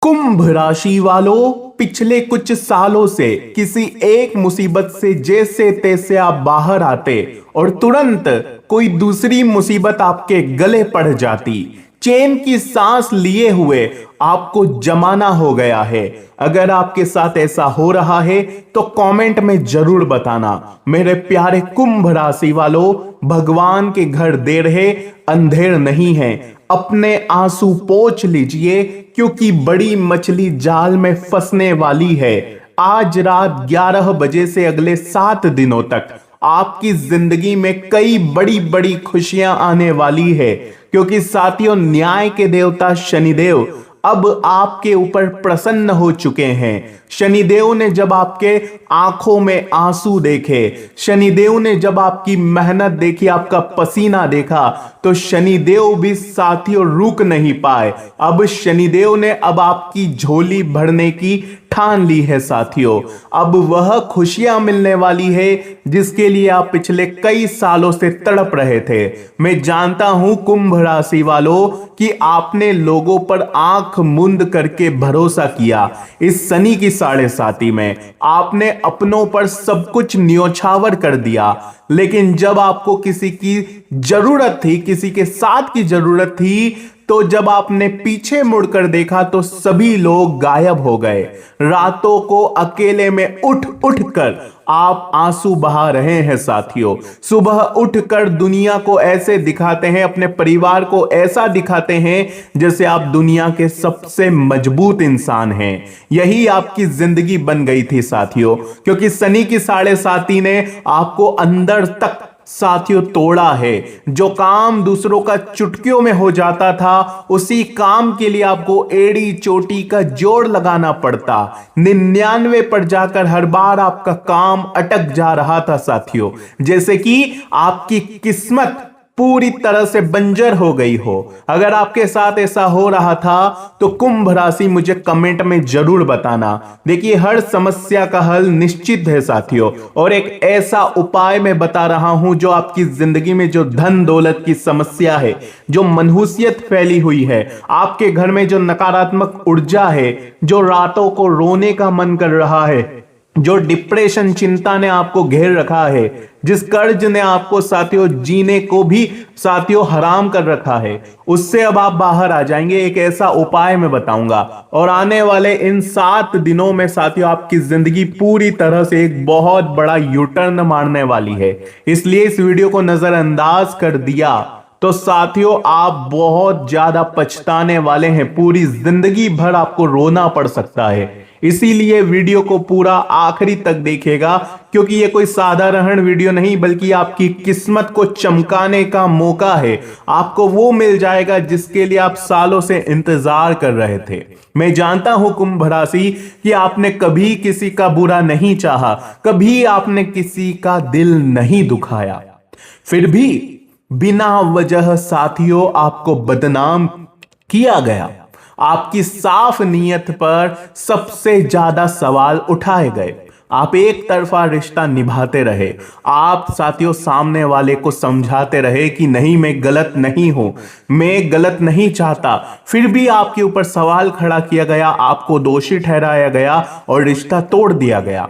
कुंभ राशि वालों, पिछले कुछ सालों से किसी एक मुसीबत से जैसे तैसे आप बाहर आते और तुरंत कोई दूसरी मुसीबत आपके गले पड़ जाती। चैन की सांस लिए हुए आपको जमाना हो गया है। अगर आपके साथ ऐसा हो रहा है तो कमेंट में जरूर बताना। मेरे प्यारे कुंभ राशि वालों, भगवान के घर देर है अंधेर नहीं है। अपने आंसू पोंछ लीजिए क्योंकि बड़ी मछली जाल में फंसने वाली है। आज रात 11 बजे से अगले 7 दिनों तक आपकी जिंदगी में कई बड़ी बड़ी खुशियां आने वाली है, क्योंकि साथियों न्याय के देवता शनिदेव अब आपके ऊपर प्रसन्न हो चुके हैं। शनिदेव ने जब आपके आंखों में आंसू देखे, शनिदेव ने जब आपकी मेहनत देखी, आपका पसीना देखा, तो शनिदेव भी साथियों रुक नहीं पाए। अब शनिदेव ने अब आपकी झोली भरने की ठान ली है साथियों। अब वह खुशियां मिलने वाली है जिसके लिए आप पिछले कई सालों से तड़प रहे थे। मैं जानता हूं कुंभ राशि वालों कि आपने लोगों पर आंख मूंद करके भरोसा किया। इस शनि की साढ़े साती में आपने अपनों पर सब कुछ न्योछावर कर दिया, लेकिन जब आपको किसी की जरूरत थी, किसी के साथ की जरूरत थी, तो जब आपने पीछे मुड़कर देखा तो सभी लोग गायब हो गए। रातों को अकेले में उठ उठ कर आप आंसू बहा रहे हैं साथियों। सुबह उठकर दुनिया को ऐसे दिखाते हैं, अपने परिवार को ऐसा दिखाते हैं जैसे आप दुनिया के सबसे मजबूत इंसान हैं। यही आपकी जिंदगी बन गई थी साथियों, क्योंकि शनि की साढ़े साती ने आपको अंदर तक साथियों तोड़ा है। जो काम दूसरों का चुटकियों में हो जाता था, उसी काम के लिए आपको एड़ी चोटी का जोड़ लगाना पड़ता। 99 पर जाकर हर बार आपका काम अटक जा रहा था साथियों, जैसे कि आपकी किस्मत पूरी तरह से बंजर हो गई हो। अगर आपके साथ ऐसा हो रहा था तो कुंभ राशि मुझे कमेंट में जरूर बताना। देखिए, हर समस्या का हल निश्चित है साथियों, और एक ऐसा उपाय मैं बता रहा हूं जो आपकी जिंदगी में जो धन दौलत की समस्या है, जो मनहूसियत फैली हुई है, आपके घर में जो नकारात्मक ऊर्जा है, जो रातों को रोने का मन कर रहा है, जो डिप्रेशन चिंता ने आपको घेर रखा है, जिस कर्ज ने आपको साथियों जीने को भी साथियों हराम कर रखा है, उससे अब आप बाहर आ जाएंगे। एक ऐसा उपाय मैं बताऊंगा, और आने वाले इन 7 दिनों में साथियों आपकी जिंदगी पूरी तरह से एक बहुत बड़ा यूटर्न मारने वाली है। इसलिए इस वीडियो को नजरअंदाज कर दिया तो साथियों आप बहुत ज्यादा पछताने वाले हैं। पूरी जिंदगी भर आपको रोना पड़ सकता है। इसीलिए वीडियो को पूरा आखिरी तक देखिएगा, क्योंकि ये कोई साधारण वीडियो नहीं बल्कि आपकी किस्मत को चमकाने का मौका है। आपको वो मिल जाएगा जिसके लिए आप सालों से इंतजार कर रहे थे। मैं जानता हूं कुंभ राशि कि आपने कभी किसी का बुरा नहीं चाहा, कभी आपने किसी का दिल नहीं दुखाया, फिर भी बिना वजह साथियों आपको बदनाम किया गया। आपकी साफ नीयत पर सबसे ज्यादा सवाल उठाए गए। आप एक तरफा रिश्ता निभाते रहे। आप साथियों सामने वाले को समझाते रहे कि नहीं, मैं गलत नहीं हूं, मैं गलत नहीं चाहता, फिर भी आपके ऊपर सवाल खड़ा किया गया, आपको दोषी ठहराया गया और रिश्ता तोड़ दिया गया।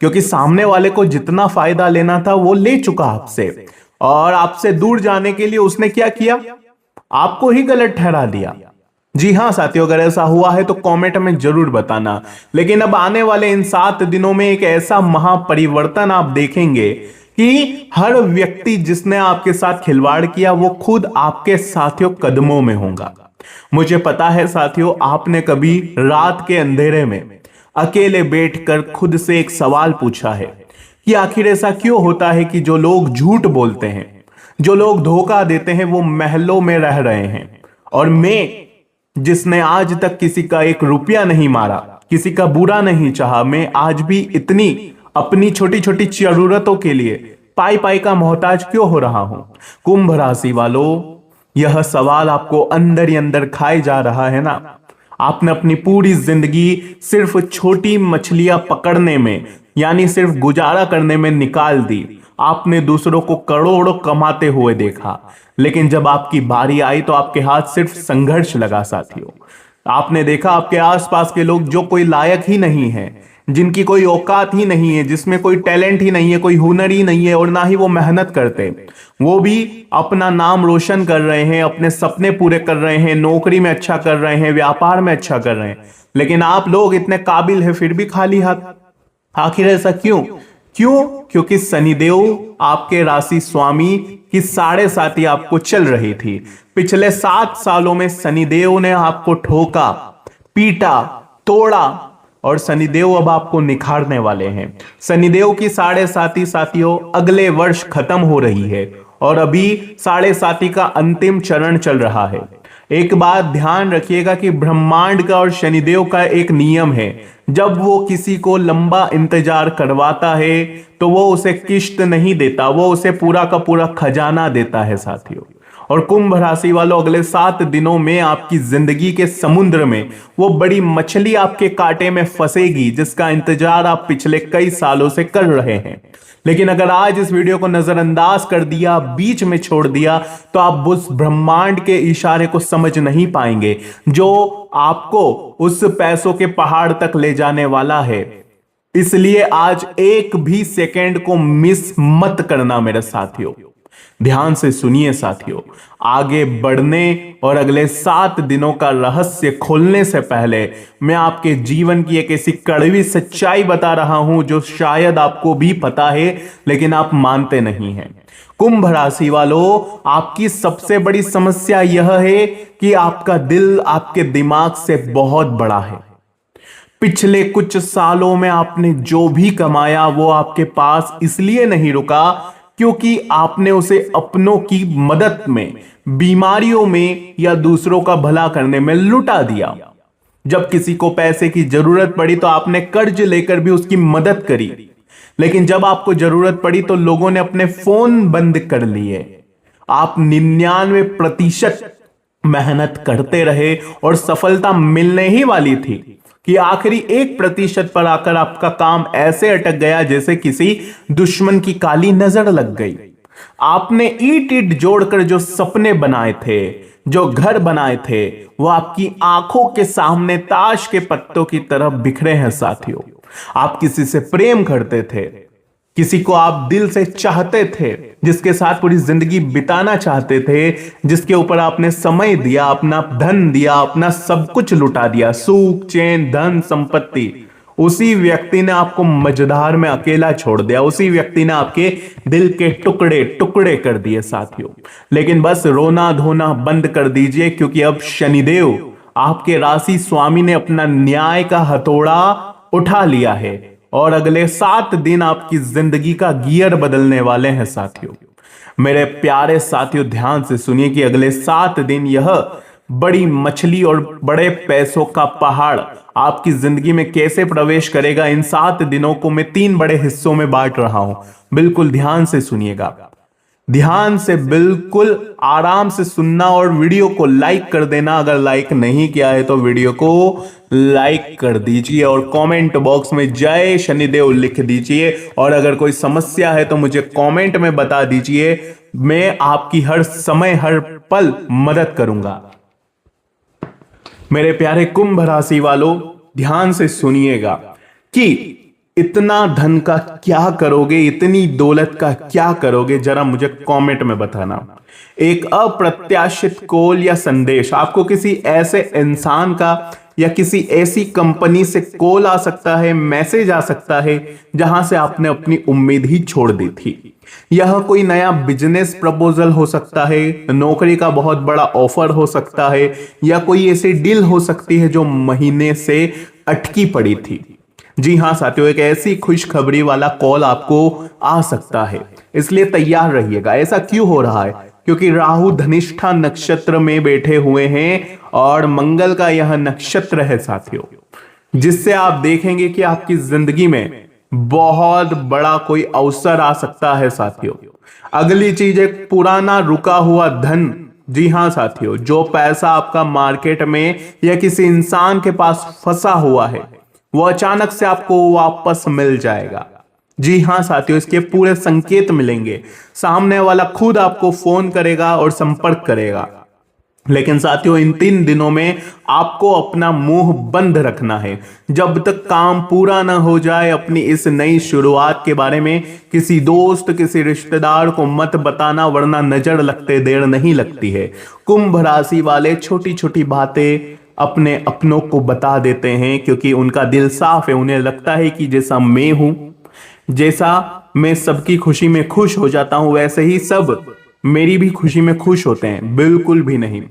क्योंकि सामने वाले को जितना फायदा लेना था वो ले चुका आपसे, और आपसे दूर जाने के लिए उसने क्या किया, आपको ही गलत ठहरा दिया। जी हां साथियों, अगर ऐसा हुआ है तो कमेंट में जरूर बताना। लेकिन अब आने वाले इन 7 दिनों में एक ऐसा महापरिवर्तन आप देखेंगे कि हर व्यक्ति जिसने आपके साथ खिलवाड़ किया वो खुद आपके साथियों कदमों में होगा। मुझे पता है साथियों, आपने कभी रात के अंधेरे में अकेले बैठकर खुद से एक सवाल पूछा है कि आखिर ऐसा क्यों होता है कि जो लोग झूठ बोलते हैं, जो लोग धोखा देते हैं, वो महलों में रह रहे हैं, और मैं जिसने आज तक किसी का 1 रुपया नहीं मारा, किसी का बुरा नहीं चाहा, मैं आज भी इतनी अपनी छोटी छोटी जरूरतों के लिए पाई पाई का मोहताज क्यों हो रहा हूं। कुंभ राशि वालों, यह सवाल आपको अंदर ही अंदर खाए जा रहा है ना। आपने अपनी पूरी जिंदगी सिर्फ छोटी मछलियां पकड़ने में, यानी सिर्फ गुजारा करने में निकाल दी। आपने दूसरों को करोड़ों कमाते हुए देखा, लेकिन जब आपकी बारी आई तो आपके हाथ सिर्फ संघर्ष लगा साथियों। आपने देखा आपके आसपास के लोग जो कोई लायक ही नहीं है, जिनकी कोई औकात ही नहीं है, जिसमें कोई टैलेंट ही नहीं है, कोई हुनर ही नहीं है और ना ही वो मेहनत करते, वो भी अपना नाम रोशन कर रहे हैं, अपने सपने पूरे कर रहे हैं, नौकरी में अच्छा कर रहे हैं, व्यापार में अच्छा कर रहे हैं। लेकिन आप लोग इतने काबिल हैं फिर भी खाली हाथ। आखिर ऐसा क्यों? क्यों? क्योंकि शनिदेव आपके राशि स्वामी की 7.5 आपको चल रही थी। पिछले 7 सालों में शनिदेव ने आपको ठोका, पीटा, तोड़ा और शनिदेव अब आपको निखारने वाले हैं। शनिदेव की 7.5 साथियों अगले वर्ष खत्म हो रही है और अभी 7.5 का अंतिम चरण चल रहा है। एक बात ध्यान रखिएगा कि ब्रह्मांड का और शनिदेव का एक नियम है, जब वो किसी को लंबा इंतजार करवाता है तो वो उसे किश्त नहीं देता, वो उसे पूरा का पूरा खजाना देता है साथियों। और कुंभ राशि वालों, अगले 7 दिनों में आपकी जिंदगी के समुद्र में वो बड़ी मछली आपके कांटे में फंसेगी जिसका इंतजार आप पिछले कई सालों से कर रहे हैं। लेकिन अगर आज इस वीडियो को नजरअंदाज कर दिया, बीच में छोड़ दिया, तो आप उस ब्रह्मांड के इशारे को समझ नहीं पाएंगे जो आपको उस पैसों के पहाड़ तक ले जाने वाला है। इसलिए आज एक भी सेकंड को मिस मत करना मेरे साथियों। ध्यान से सुनिए साथियों, आगे बढ़ने और अगले 7 दिनों का रहस्य खोलने से पहले मैं आपके जीवन की एक ऐसी कड़वी सच्चाई बता रहा हूं जो शायद आपको भी पता है लेकिन आप मानते नहीं हैं। कुंभ राशि वालों, आपकी सबसे बड़ी समस्या यह है कि आपका दिल आपके दिमाग से बहुत बड़ा है। पिछले कुछ सालों में आपने जो भी कमाया वो आपके पास इसलिए नहीं रुका क्योंकि आपने उसे अपनों की मदद में, बीमारियों में या दूसरों का भला करने में लुटा दिया। जब किसी को पैसे की जरूरत पड़ी तो आपने कर्ज लेकर भी उसकी मदद करी, लेकिन जब आपको जरूरत पड़ी तो लोगों ने अपने फोन बंद कर लिए। आप 99% मेहनत करते रहे और सफलता मिलने ही वाली थी कि आखिरी 1% पर आकर आपका काम ऐसे अटक गया जैसे किसी दुश्मन की काली नजर लग गई। आपने ईंट ईंट जोड़कर जो सपने बनाए थे, जो घर बनाए थे, वो आपकी आंखों के सामने ताश के पत्तों की तरह बिखरे हैं साथियों। आप किसी से प्रेम करते थे, किसी को आप दिल से चाहते थे, जिसके साथ पूरी जिंदगी बिताना चाहते थे, जिसके ऊपर आपने समय दिया, अपना धन दिया, अपना सब कुछ लुटा दिया, सुख, चैन, धन, संपत्ति। उसी व्यक्ति ने आपको मझधार में अकेला छोड़ दिया, उसी व्यक्ति ने आपके दिल के टुकड़े टुकड़े कर दिए साथियों। लेकिन बस रोना धोना बंद कर दीजिए क्योंकि अब शनिदेव आपके राशि स्वामी ने अपना न्याय का हथौड़ा उठा लिया है और अगले 7 दिन आपकी जिंदगी का गियर बदलने वाले हैं साथियों। मेरे प्यारे साथियों, ध्यान से सुनिए कि अगले 7 दिन यह बड़ी मछली और बड़े पैसों का पहाड़ आपकी जिंदगी में कैसे प्रवेश करेगा। इन 7 दिनों को मैं 3 बड़े हिस्सों में बांट रहा हूं। बिल्कुल ध्यान से सुनिएगा, ध्यान से बिल्कुल आराम से सुनना और वीडियो को लाइक कर देना। अगर लाइक नहीं किया है तो वीडियो को लाइक कर दीजिए और कमेंट बॉक्स में जय शनिदेव लिख दीजिए। और अगर कोई समस्या है तो मुझे कमेंट में बता दीजिए, मैं आपकी हर समय हर पल मदद करूंगा। मेरे प्यारे कुंभ राशि वालों, ध्यान से सुनिएगा कि इतना धन का क्या करोगे, इतनी दौलत का क्या करोगे, जरा मुझे कमेंट में बताना। एक अप्रत्याशित कॉल या संदेश, आपको किसी ऐसे इंसान का या किसी ऐसी कंपनी से कॉल आ सकता है, मैसेज आ सकता है जहां से आपने अपनी उम्मीद ही छोड़ दी थी। यह कोई नया बिजनेस प्रपोजल हो सकता है, नौकरी का बहुत बड़ा ऑफर हो सकता है, या कोई ऐसी डील हो सकती है जो महीने से अटकी पड़ी थी। जी हां साथियों, एक ऐसी खुशखबरी वाला कॉल आपको आ सकता है, इसलिए तैयार रहिएगा। ऐसा क्यों हो रहा है? क्योंकि राहु धनिष्ठा नक्षत्र में बैठे हुए हैं और मंगल का यह नक्षत्र है साथियों, जिससे आप देखेंगे कि आपकी जिंदगी में बहुत बड़ा कोई अवसर आ सकता है साथियों। अगली चीज, एक पुराना रुका हुआ धन। जी हां साथियों, जो पैसा आपका मार्केट में या किसी इंसान के पास फंसा हुआ है वो अचानक से आपको वापस मिल जाएगा। जी हां साथियों, इसके पूरे संकेत मिलेंगे। सामने वाला खुद आपको फोन करेगा और संपर्क करेगा। लेकिन साथियों, इन 3 दिनों में आपको अपना मुंह बंद रखना है। जब तक काम पूरा ना हो जाए, अपनी इस नई शुरुआत के बारे में किसी दोस्त, किसी रिश्तेदार को मत बताना, वरना नजर लगते देर नहीं लगती है। कुंभ राशि वाले छोटी छोटी बातें अपने अपनों को बता देते हैं, क्योंकि उनका दिल साफ है। उन्हें लगता है कि जैसा मैं हूं, जैसा मैं सबकी खुशी में खुश हो जाता हूं, वैसे ही सब मेरी भी खुशी में खुश होते हैं। बिल्कुल भी नहीं।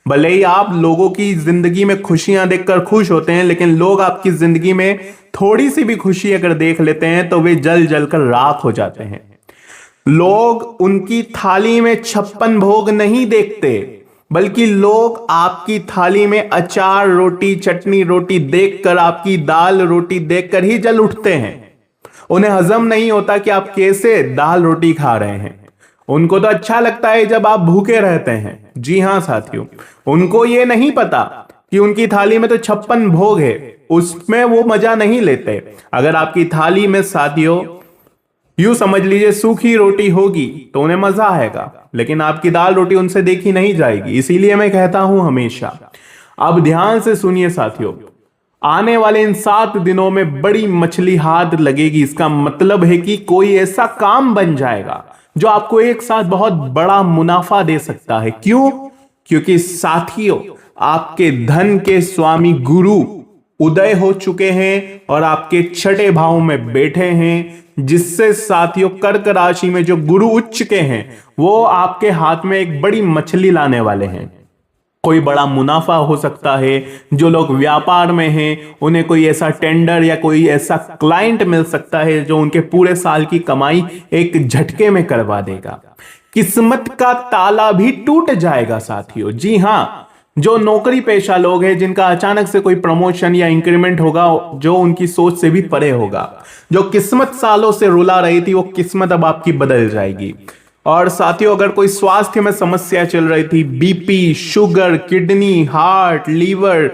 भले ही आप लोगों की जिंदगी में खुशियां देखकर खुश होते हैं, लेकिन लोग आपकी जिंदगी में थोड़ी सी भी खुशी अगर देख लेते हैं तो वे जल जल कर राख हो जाते हैं। लोग उनकी थाली में 56 भोग नहीं देखते, बल्कि लोग आपकी थाली में अचार रोटी, चटनी रोटी देखकर, आपकी दाल रोटी देखकर ही जल उठते हैं। उन्हें हजम नहीं होता कि आप कैसे दाल रोटी खा रहे हैं। उनको तो अच्छा लगता है जब आप भूखे रहते हैं। जी हां साथियों, उनको ये नहीं पता कि उनकी थाली में तो 56 भोग है, उसमें वो मजा नहीं लेते। अगर आपकी थाली में साथियों यूं समझ लीजिए सूखी रोटी होगी तो उन्हें मजा आएगा, लेकिन आपकी दाल रोटी उनसे देखी नहीं जाएगी। इसीलिए मैं कहता हूं हमेशा, अब ध्यान से सुनिए साथियों, आने वाले इन 7 दिनों में बड़ी मछली हाथ लगेगी। इसका मतलब है कि कोई ऐसा काम बन जाएगा जो आपको एक साथ बहुत बड़ा मुनाफा दे सकता है। क्यों? क्योंकि साथियों, आपके धन के स्वामी गुरु उदय हो चुके हैं और आपके 6ठे भाव में बैठे हैं, जिससे साथियों कर्क राशि में जो गुरु उच्च के हैं वो आपके हाथ में एक बड़ी मछली लाने वाले हैं। कोई बड़ा मुनाफा हो सकता है। जो लोग व्यापार में हैं उन्हें कोई ऐसा टेंडर या कोई ऐसा क्लाइंट मिल सकता है जो उनके पूरे साल की कमाई एक झटके में करवा देगा। किस्मत का ताला भी टूट जाएगा साथियों। जी हां, जो नौकरी पेशा लोग हैं जिनका अचानक से कोई प्रमोशन या इंक्रीमेंट होगा जो उनकी सोच से भी परे होगा, जो किस्मत सालों से रुला रही थी वो किस्मत अब आपकी बदल जाएगी। और साथियों, अगर कोई स्वास्थ्य में समस्या चल रही थी, BP, sugar, kidney, heart, liver,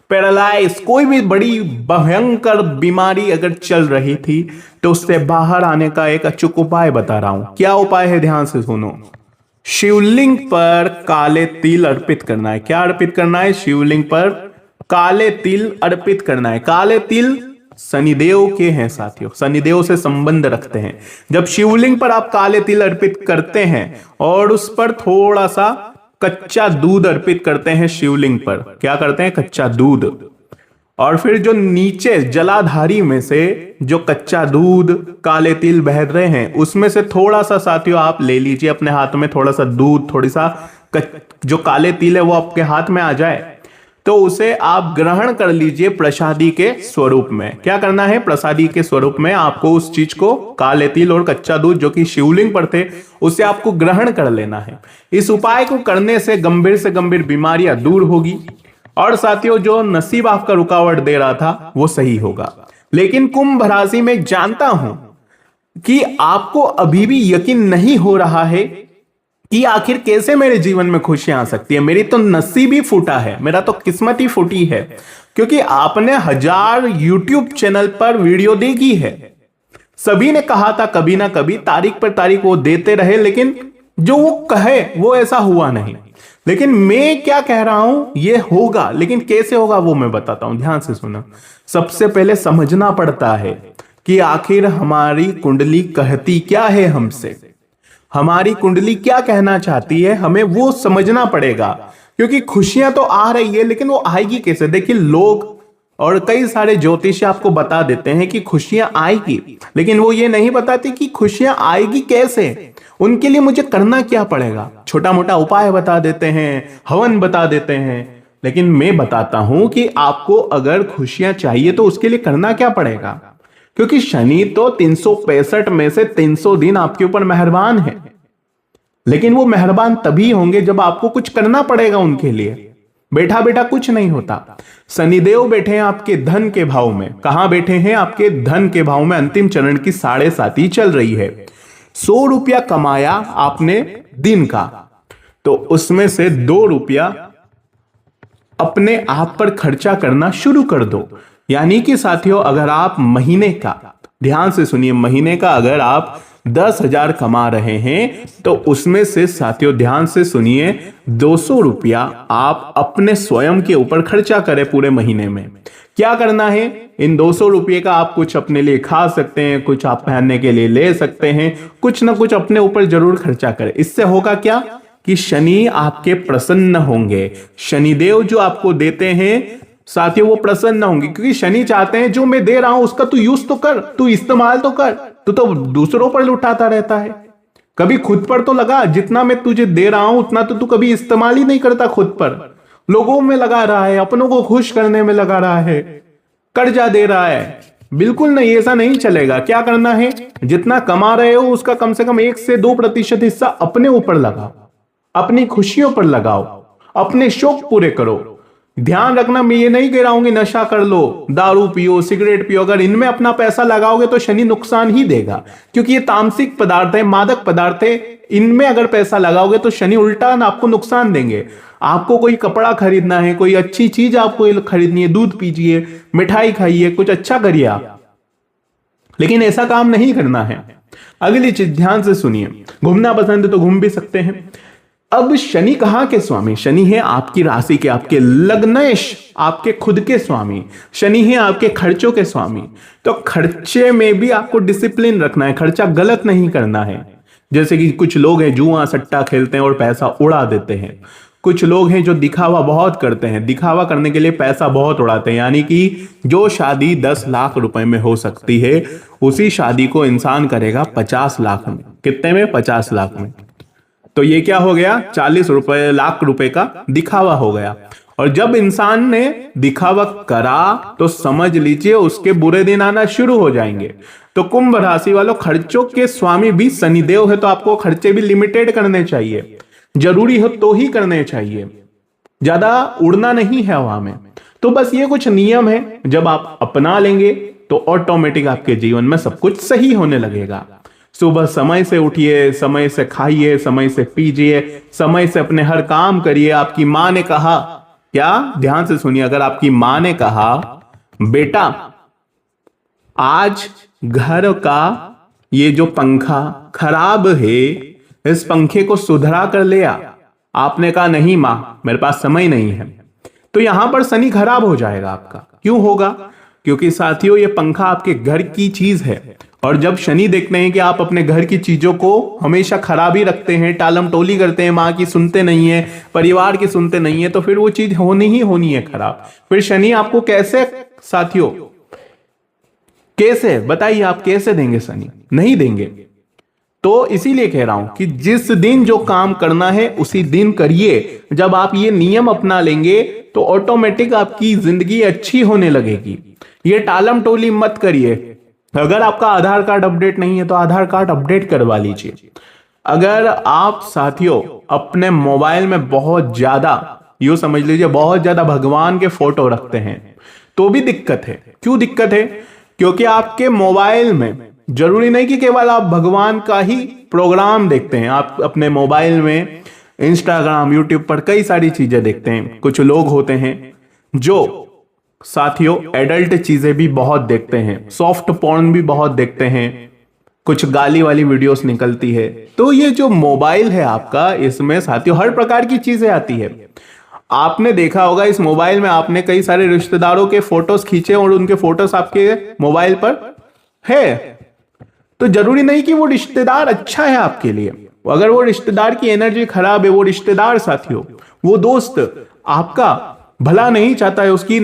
paralyse, कोई भी बड़ी भयंकर बीमारी अगर चल रही थी, तो उससे बाहर आने का एक अचूक उपाय बता रहा हूं। क्या उपाय है? ध्यान से सुनो। शिवलिंग पर काले तिल अर्पित करना है। क्या अर्पित करना है? शिवलिंग पर काले तिल अर्पित करना है। काले तिल शनिदेव के हैं साथियों, शनिदेव से संबंध रखते हैं। जब शिवलिंग पर आप काले तिल अर्पित करते हैं और उस पर थोड़ा सा कच्चा दूध अर्पित करते हैं शिवलिंग पर, क्या करते हैं? कच्चा दूध। और फिर जो नीचे जलाधारी में से जो कच्चा दूध, काले तिल बह रहे हैं, उसमें से थोड़ा सा साथियों आप ले लीजिए अपने हाथ में, थोड़ा सा दूध, थोड़ी सा जो काले तिल है वो आपके हाथ में आ जाए तो उसे आप ग्रहण कर लीजिए प्रसादी के स्वरूप में। क्या करना है? प्रसादी के स्वरूप में आपको उस चीज को, काले तिल और कच्चा दूध जो कि शिवलिंग पर थे, उसे आपको ग्रहण कर लेना है। इस उपाय को करने से गंभीर से गंभीर बीमारियां दूर होगी और साथियों जो नसीब आपका रुकावट दे रहा था वो सही होगा। लेकिन कुंभ राशि में जानता हूं कि आपको अभी भी यकीन नहीं हो रहा है कि आखिर कैसे मेरे जीवन में खुशियां आ सकती है। मेरी तो नसीब ही फूटा है, मेरा तो किस्मत ही फूटी है, क्योंकि आपने 1000 YouTube चैनल पर वीडियो देखी है। सभी ने कहा था कभी ना कभी, तारीख पर तारीख वो देते रहे, लेकिन जो वो कहे वो ऐसा हुआ नहीं। लेकिन मैं क्या कह रहा हूं, ये होगा, लेकिन कैसे होगा वो मैं बताता हूं। ध्यान से सुना। सबसे पहले समझना पड़ता है कि आखिर हमारी कुंडली कहती क्या है हमसे, हमारी कुंडली क्या कहना चाहती है, हमें वो समझना पड़ेगा। क्योंकि खुशियां तो आ रही है, लेकिन वो आएगी कैसे? देखिए, लोग और कई सारे ज्योतिषी आपको बता देते हैं कि खुशियां आएगी, लेकिन वो ये नहीं बताते कि खुशियां आएगी कैसे। उनके लिए मुझे करना क्या पड़ेगा? छोटा मोटा उपाय बता देते हैं, हवन बता देते हैं, लेकिन मैं बताता हूं कि आपको अगर खुशियां चाहिए तो उसके लिए करना क्या पड़ेगा। क्योंकि शनि तो 365 में से 300 दिन आपके ऊपर मेहरबान है, लेकिन वो मेहरबान तभी होंगे जब आपको कुछ करना पड़ेगा उनके लिए। बैठा बैठा कुछ नहीं होता। शनिदेव बैठे हैं आपके धन के भाव में। कहां बैठे हैं? आपके धन के भाव में। अंतिम चरण की 7.5 चल रही है। 100 रुपया कमाया आपने दिन का, तो उसमें से 2 रुपया अपने आप पर खर्चा करना शुरू कर दो। यानी कि साथियों, अगर आप महीने का ध्यान से सुनिए, महीने का अगर आप 10,000 कमा रहे हैं तो उसमें से साथियों ध्यान से सुनिए, 200 रुपया आप अपने स्वयं के ऊपर खर्चा करें पूरे महीने में। क्या करना है, इन 200 रुपये का आप कुछ अपने लिए खा सकते हैं, कुछ आप पहनने के लिए ले सकते हैं, कुछ ना कुछ अपने ऊपर जरूर खर्चा करें। इससे होगा क्या कि शनि आपके प्रसन्न होंगे। शनिदेव जो आपको देते हैं साथियों वो प्रसन्न होंगे, क्योंकि शनि चाहते हैं जो मैं दे रहा हूं उसका तू यूज तो कर, तू इस्तेमाल तो कर, तू तो दूसरों पर लुटाता रहता है, कभी खुद पर तो लगा। जितना मैं तुझे दे रहा हूं उतना तो तू कभी इस्तेमाल ही नहीं करता खुद पर, लोगों में लगा रहा है, अपनों को खुश करने में लगा रहा है, कर्जा दे रहा है। बिल्कुल नहीं, ऐसा नहीं चलेगा। क्या करना है, जितना कमा रहे हो उसका कम से कम 1 से 2% हिस्सा अपने ऊपर लगाओ, अपनी खुशियों पर लगाओ, अपने शौक पूरे करो। ध्यान रखना, मैं ये नहीं कह रहा हूं कि नशा कर लो, दारू पियो, सिगरेट पियो। अगर इनमें अपना पैसा लगाओगे तो शनि नुकसान ही देगा, क्योंकि ये तामसिक पदार्थ है, मादक पदार्थ है। इनमें अगर पैसा लगाओगे तो शनि उल्टा आपको नुकसान देंगे। आपको कोई कपड़ा खरीदना है, कोई अच्छी चीज आपको खरीदनी है, दूध पीजिए, मिठाई खाइए, कुछ अच्छा करिए आप, लेकिन ऐसा काम नहीं करना है। अगली चीज ध्यान से सुनिए, घूमना पसंद है तो घूम भी सकते हैं। अब शनि कहां के स्वामी, शनि है आपकी राशि के, आपके लग्नेश, आपके खुद के स्वामी। शनि है आपके खर्चों के स्वामी। तो खर्चे में भी आपको डिसिप्लिन रखना है, खर्चा गलत नहीं करना है। जैसे कि कुछ लोग हैं जुआ सट्टा खेलते हैं और पैसा उड़ा देते हैं। कुछ लोग हैं जो दिखावा बहुत करते हैं, दिखावा करने के लिए पैसा बहुत उड़ाते हैं। यानी कि जो शादी 10 लाख रुपए में हो सकती है उसी शादी को इंसान करेगा 50 लाख में। कितने में? 50 लाख में। तो ये क्या हो गया, 40 लाख रुपए का दिखावा हो गया। और जब इंसान ने दिखावा करा तो समझ लीजिए उसके बुरे दिन आना शुरू हो जाएंगे। तो कुंभ राशि वालों, खर्चों के स्वामी भी शनिदेव है, तो आपको खर्चे भी लिमिटेड करने चाहिए, जरूरी हो तो ही करने चाहिए, ज्यादा उड़ना नहीं है हवा में। तो बस ये कुछ नियम है, जब आप अपना लेंगे तो ऑटोमेटिक आपके जीवन में सब कुछ सही होने लगेगा। सुबह समय से उठिए, समय से खाइए, समय से पीजिए, समय से अपने हर काम करिए। आपकी मां ने कहा क्या, ध्यान से सुनिए, अगर आपकी मां ने कहा बेटा आज घर का ये जो पंखा खराब है इस पंखे को सुधरा कर ले आ, आपने कहा नहीं मां मेरे पास समय नहीं है, तो यहां पर शनि खराब हो जाएगा आपका। क्यों होगा? क्योंकि साथियों ये पंखा आपके घर की चीज है, और जब शनि देखते हैं कि आप अपने घर की चीजों को हमेशा खराब ही रखते हैं, टालम टोली करते हैं, माँ की सुनते नहीं है, परिवार की सुनते नहीं है, तो फिर वो चीज होनी ही होनी है खराब। फिर शनि आपको कैसे साथियों, कैसे बताइए, आप कैसे देंगे? शनि नहीं देंगे। तो इसीलिए कह रहा हूं कि जिस दिन जो काम करना है उसी दिन करिए। जब आप ये नियम अपना लेंगे तो ऑटोमेटिक आपकी जिंदगी अच्छी होने लगेगी। ये टालम टोली मत करिए। अगर आपका आधार कार्ड अपडेट नहीं है तो आधार कार्ड अपडेट करवा लीजिए। अगर आप साथियों अपने मोबाइल में बहुत ज्यादा, यूं समझ लीजिए बहुत ज्यादा भगवान के फोटो रखते हैं तो भी दिक्कत है। क्यों दिक्कत है? क्योंकि आपके मोबाइल में जरूरी नहीं कि केवल आप भगवान का ही प्रोग्राम देखते हैं, आप अपने मोबाइल में इंस्टाग्राम, यूट्यूब पर कई सारी चीजें देखते हैं। कुछ लोग होते हैं जो साथियों एडल्ट चीजें भी बहुत देखते हैं, सॉफ्ट पॉर्न भी बहुत देखते हैं, कुछ गाली वाली वीडियोस निकलती है। तो ये जो मोबाइल है आपका, इसमें साथियों हर प्रकार की चीजें आती है। आपने देखा होगा इस मोबाइल में आपने कई सारे रिश्तेदारों के फोटोज खींचे और उनके फोटोज आपके मोबाइल पर है, तो जरूरी नहीं कि वो रिश्तेदार अच्छा है आपके लिए। अगर वो रिश्तेदार की एनर्जी खराब है, वो रिश्तेदार साथियों, वो दोस्त आपका भला नहीं चाहता है, उसकी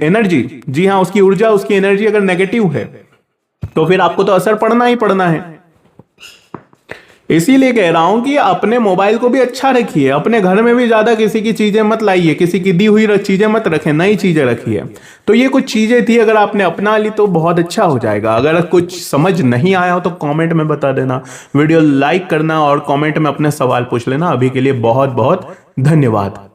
एनर्जी, जी हाँ उसकी ऊर्जा, उसकी एनर्जी अगर नेगेटिव है तो फिर आपको तो असर पड़ना ही पड़ना है। इसीलिए कह रहा हूं कि अपने मोबाइल को भी अच्छा रखिए, अपने घर में भी ज्यादा किसी की चीजें मत लाइए, किसी की दी हुई चीजें मत रखें, नई चीजें रखिए। तो ये कुछ चीजें थी, अगर आपने अपना ली तो बहुत अच्छा हो जाएगा। अगर कुछ समझ नहीं आया हो तो कमेंट में बता देना, वीडियो लाइक करना और कमेंट में अपने सवाल पूछ लेना। अभी के लिए बहुत बहुत धन्यवाद।